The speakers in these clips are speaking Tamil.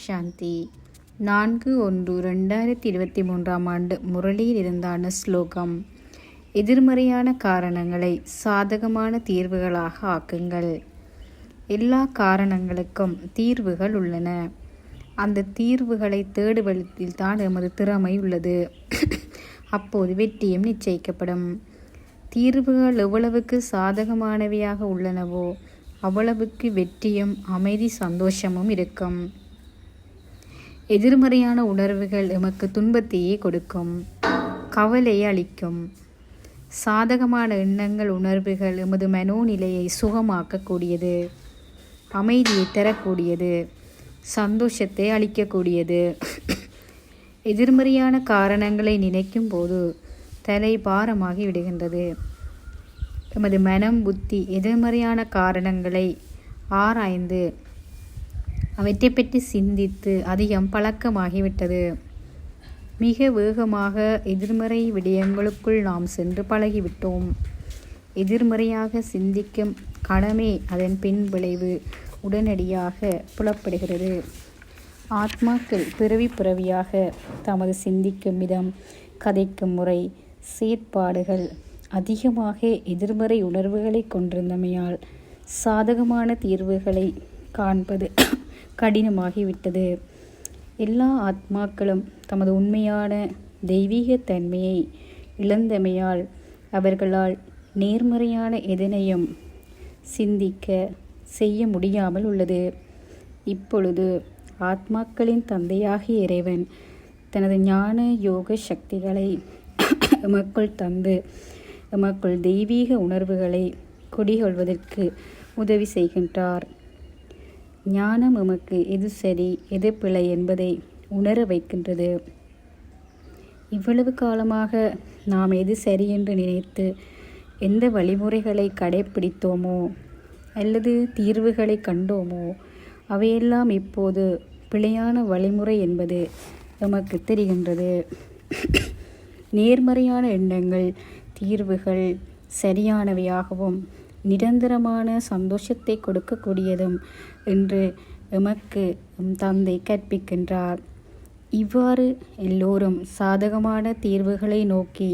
சாந்தி. 4/1/2023 முரளியில் இருந்தான ஸ்லோகம். எதிர்மறையான காரணங்களை சாதகமான தீர்வுகளாக ஆக்குங்கள். எல்லா காரணங்களுக்கும் தீர்வுகள் உள்ளன. அந்த தீர்வுகளை தேடுவதில்தான் எமது திறமை உள்ளது. அப்போது வெற்றியும் நிச்சயிக்கப்படும். தீர்வுகள் எவ்வளவுக்கு சாதகமானவையாக உள்ளனவோ அவ்வளவுக்கு வெற்றியும் அமைதி சந்தோஷமும் இருக்கும். எதிர்மறையான உணர்வுகள் எமக்கு துன்பத்தையே கொடுக்கும், கவலையை அளிக்கும். சாதகமான எண்ணங்கள் உணர்வுகள் எமது மனோநிலையை சுகமாக்கக்கூடியது, அமைதியை தரக்கூடியது, சந்தோஷத்தை அளிக்கக்கூடியது. எதிர்மறையான காரணங்களை நினைக்கும் போது தலை பாரமாகி விடுகின்றது. எமது மனம் புத்தி எதிர்மறையான காரணங்களை ஆராய்ந்து அவற்றை பற்றி சிந்தித்து அதிகம் பழக்கமாகிவிட்டது. மிக வேகமாக எதிர்மறை விடயங்களுக்குள் நாம் சென்று பழகிவிட்டோம். எதிர்மறையாக சிந்திக்கும் கணமே அதன் பின் விளைவு உடனடியாக புலப்படுகிறது. ஆத்மாக்கள் பிறவியாக தமது சிந்திக்கும் விதம், கதைக்கும் முறை, செயற்பாடுகள் அதிகமாக எதிர்மறை உணர்வுகளை கொண்டிருந்தமையால் சாதகமான தீர்வுகளை காண்பது கடினமாகிவிட்டது. எல்லா ஆத்மாக்களும் தமது உண்மையான தெய்வீக தன்மையை இழந்தமையால் அவர்களால் நேர்மறையான எதனையும் சிந்திக்க செய்ய முடியாமல் உள்ளது. இப்பொழுது ஆத்மாக்களின் தந்தையாகிய இறைவன் தனது ஞான யோக சக்திகளை எமக்குள் தந்து எமக்குள் தெய்வீக உணர்வுகளை குடிகொள்வதற்கு உதவி செய்கின்றார். ஞானம் எமக்கு எது சரி எது பிழை என்பதை உணர வைக்கின்றது. இவ்வளவு காலமாக நாம் எது சரி என்று நினைத்து எந்த வழிமுறைகளை கடைப்பிடித்தோமோ அல்லது தீர்வுகளை கண்டோமோ அவையெல்லாம் இப்போது பிழையான வழிமுறை என்பது நமக்கு தெரிகின்றது. நேர்மறையான எண்ணங்கள் தீர்வுகள் சரியானவையாகவும் நிரந்தரமான சந்தோஷத்தை கொடுக்கக்கூடியதும் என்று எமக்கு தந்தை கற்பிக்கின்றார். இவ்வாறு எல்லோரும் சாதகமான தீர்வுகளை நோக்கி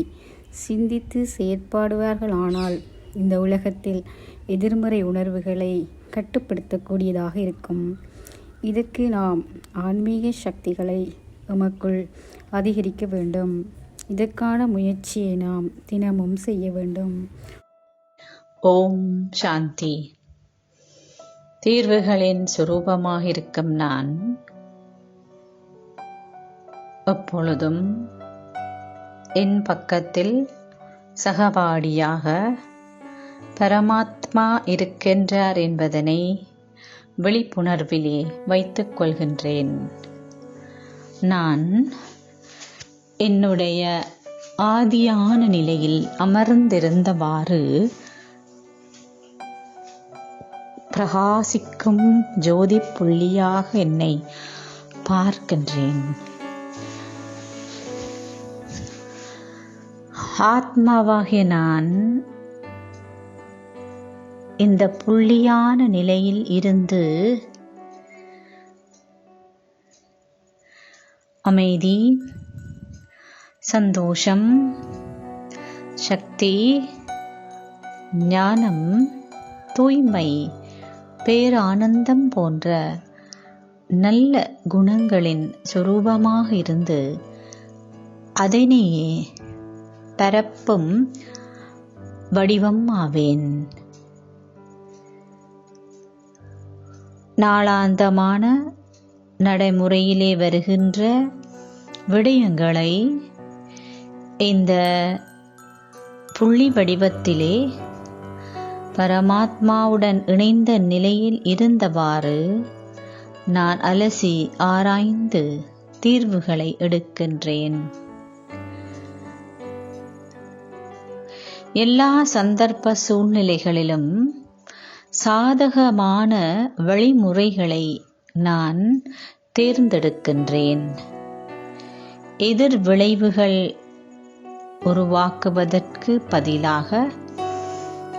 சிந்தித்து செயற்பாடுவார்களானால் இந்த உலகத்தில் எதிர்மறை உணர்வுகளை கட்டுப்படுத்தக்கூடியதாக இருக்கும். இதற்கு நாம் ஆன்மீக சக்திகளை எமக்குள் அதிகரிக்க வேண்டும். இதற்கான முயற்சியை நாம் தினமும் செய்ய வேண்டும். ஓம் சாந்தி. தீர்வுகளின் சுரூபமாக இருக்கும் நான் எப்பொழுதும் என் பக்கத்தில் சகபாடியாக பரமாத்மா இருக்கின்றார் என்பதனை விழிப்புணர்விலே வைத்துக் கொள்கின்றேன். நான் என்னுடைய ஆதியான நிலையில் அமர்ந்திருந்தவாறு பிரகாசிக்கும் ஜோதி புள்ளியாக என்னை பார்க்கின்றேன். ஆத்மாவாகிய நான் இந்த புள்ளியான நிலையில் இருந்து அமைதி, சந்தோஷம், சக்தி, ஞானம், தூய்மை, பேரானந்தம் போன்ற நல்ல குணங்களின் சுரூபமாக இருந்து அதனையே பரப்பும் வடிவம் ஆவேன். நாளாந்தமான நடைமுறையிலே வருகின்ற விடயங்களை இந்த புள்ளி வடிவத்திலே பரமாத்மாவுடன் இணைந்த நிலையில் இருந்தவாறு நான் அலசி ஆராய்ந்து தீர்வுகளை எடுக்கின்றேன். எல்லா சந்தர்ப்ப சூழ்நிலைகளிலும் சாதகமான வழிமுறைகளை நான் தேர்ந்தெடுக்கின்றேன். எதிர் விளைவுகள் உருவாக்குவதற்கு பதிலாக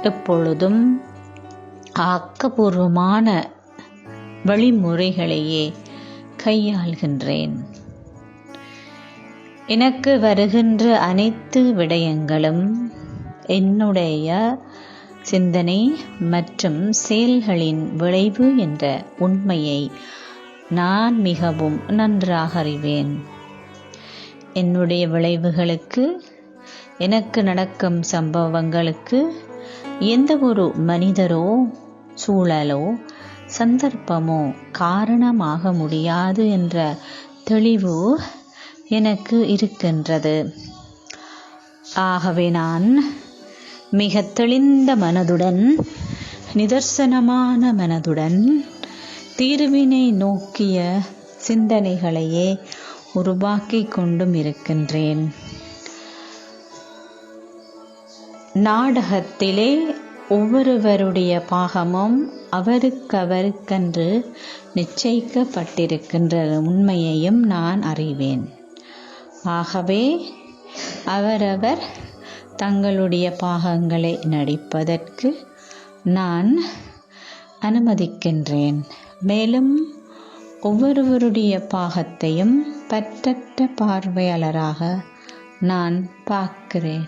எப்பொழுதும் ஆக்கபூர்வமான வழிமுறைகளையே கையாள்கின்றேன். எனக்கு வருகின்ற அனைத்து விடயங்களும் என்னுடைய சிந்தனை மற்றும் செயல்களின் விளைவு என்ற உண்மையை நான் மிகவும் நன்றாக அறிவேன். என்னுடைய விளைவுகளுக்கு, எனக்கு நடக்கும் சம்பவங்களுக்கு எந்த ஒரு மனிதரோ சூழலோ சந்தர்ப்பமோ காரணமாக முடியாது என்ற தெளிவு எனக்கு இருக்கின்றது. ஆகவே நான் மிக தெளிந்த மனதுடன், நிதர்சனமான மனதுடன் தீர்வினை நோக்கிய சிந்தனைகளையே உருவாக்கி கொண்டும் இருக்கின்றேன். நாடகத்திலே ஒவ்வொருவருடைய பாகமும் அவருக்கவருக்கென்று நிச்சயிக்கப்பட்டிருக்கின்ற உண்மையையும் நான் அறிவேன். ஆகவே அவரவர் தங்களுடைய பாகங்களை நடிப்பதற்கு நான் அனுமதிக்கின்றேன். மேலும் ஒவ்வொருவருடைய பாகத்தையும் பற்றற்ற பார்வையாளராக நான் பார்க்கிறேன்.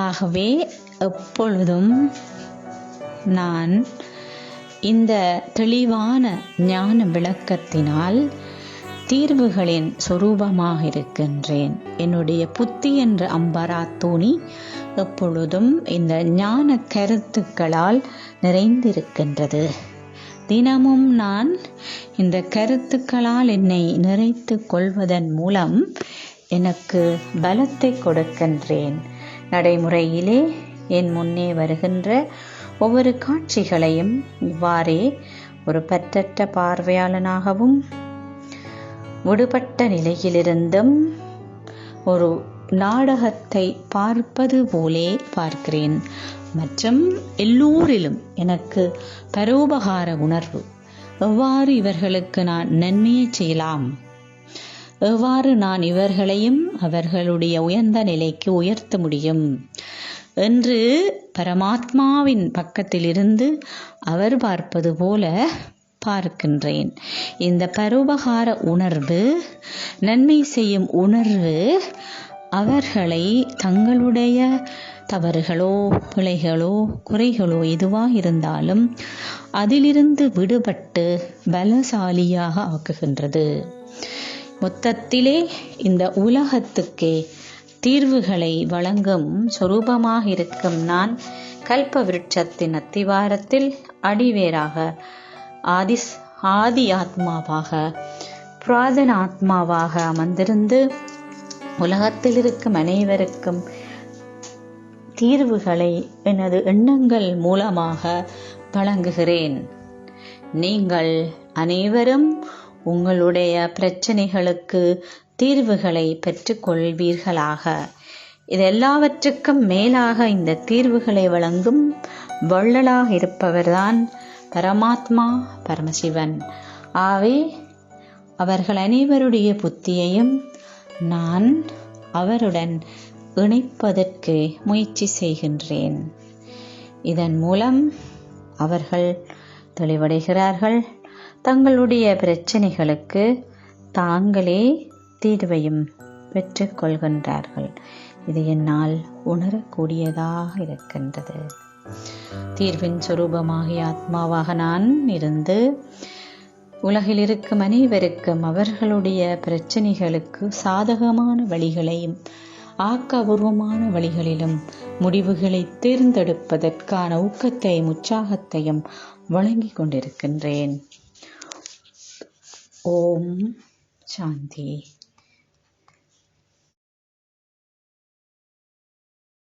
ஆகவே எப்பொழுதும் நான் இந்த தெளிவான ஞான விளக்கத்தினால் தீர்வுகளின் சொரூபமாக இருக்கின்றேன். என்னுடைய புத்தி என்ற அம்பராத்தூணி எப்பொழுதும் இந்த ஞான கருத்துக்களால் நிறைந்திருக்கின்றது. தினமும் நான் இந்த கருத்துக்களால் என்னை நிறைத்து கொள்வதன் மூலம் எனக்கு பலத்தை கொடுக்கின்றேன். நடைமுறையிலே என் முன்னே வருகின்ற ஒவ்வொரு காட்சிகளையும் இவ்வாறே ஒரு பற்றற்ற பார்வையாளனாகவும் விடுபட்ட நிலையிலிருந்தும் ஒரு நாடகத்தை பார்ப்பது போலே பார்க்கிறேன். மற்றும் எல்லோரிலும் எனக்கு பரோபகார உணர்வு, எவ்வாறு இவர்களுக்கு நான் நன்மையை செய்யலாம், எவ்வாறு நான் இவர்களையும் அவர்களுடைய உயர்ந்த நிலைக்கு உயர்த்த முடியும் என்று பரமாத்மாவின் பக்கத்திலிருந்து அவர் பார்ப்பது போல பார்க்கின்றேன். இந்த பரோபகார உணர்வு, நன்மை செய்யும் உணர்வு அவர்களை தங்களுடைய தவறுகளோ பிழைகளோ குறைகளோ எதுவாக இருந்தாலும் அதிலிருந்து விடுபட்டு பலசாலியாக ஆக்குகின்றது. மொத்தத்திலே இந்த உலகத்துக்கே தீர்வுகளை வழங்கும் சொரூபமாக இருக்கும் நான் கல்ப விருட்சத்தின் அத்திவாரத்தில் அடிவேராக ஆதி ஆத்மாவாக புராதன ஆத்மாவாக அமர்ந்திருந்து உலகத்தில் இருக்கும் அனைவருக்கும் தீர்வுகளை எனது எண்ணங்கள் மூலமாக வழங்குகிறேன். நீங்கள் அனைவரும் உங்களுடைய பிரச்சனைகளுக்கு தீர்வுகளை பெற்றுக்கொள்வீர்களாக. இதெல்லாவற்றுக்கும் மேலாக இந்த தீர்வுகளை வழங்கும் வள்ளலாக இருப்பவர்தான் பரமாத்மா பரமசிவன். ஆவே அவர்கள் அனைவருடைய புத்தியையும் நான் அவருடன் இணைப்பதற்கு முயற்சி செய்கின்றேன். இதன் மூலம் அவர்கள் தெளிவடைகிறார்கள். தங்களுடைய பிரச்சனைகளுக்கு தாங்களே தீர்வையும் பெற்றுக்கொள்கின்றார்கள். இது என்னால் உணரக்கூடியதாக இருக்கின்றது. தீர்வின் சொரூபமாகிய ஆத்மாவாக நான் இருந்து உலகில் இருக்கும் அனைவருக்கும் அவர்களுடைய பிரச்சனைகளுக்கு சாதகமான வழிகளையும் ஆக்கபூர்வமான வழிகளிலும் முடிவுகளை தேர்ந்தெடுப்பதற்கான ஊக்கத்தையும் உற்சாகத்தையும் வழங்கிக் கொண்டிருக்கின்றேன். ஓம் சாந்தி.